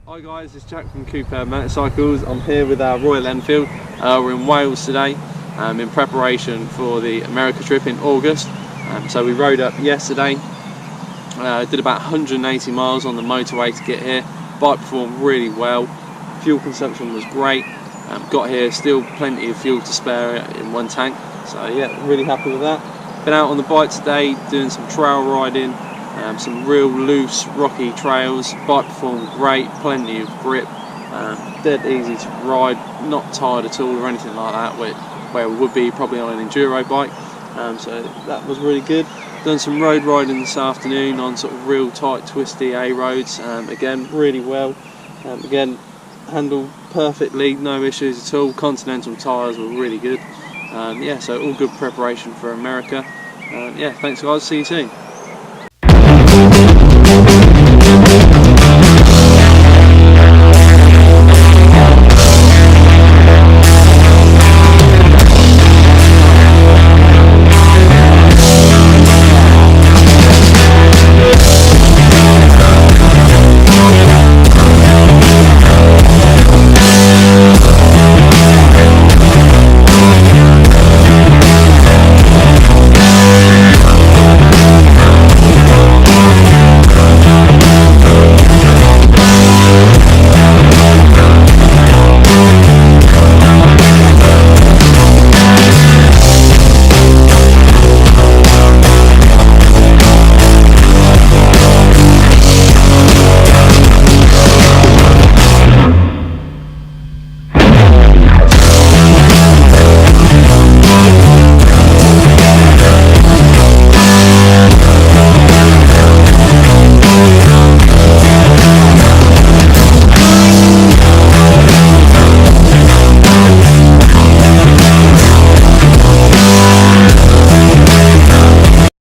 Hi guys, it's Jack from Cooperb Motorcycles. I'm here with our Royal Enfield. We're in Wales today in preparation for the America trip in August. So we rode up yesterday, did about 180 miles on the motorway to get here. Bike performed really well, fuel consumption was great. Got here, still plenty of fuel to spare in one tank. So yeah, really happy with that. Been out on the bike today doing some trail riding. Some real loose, rocky trails. Bike performed great, plenty of grip, dead easy to ride, not tired at all or anything like that, where it would be probably on an enduro bike. So that was really good. Done some road riding this afternoon on sort of real tight, twisty A roads. Again, really well. Again, handled perfectly, no issues at all. Continental tyres were really good. Yeah, so all good preparation for America. Yeah, thanks guys. See you soon.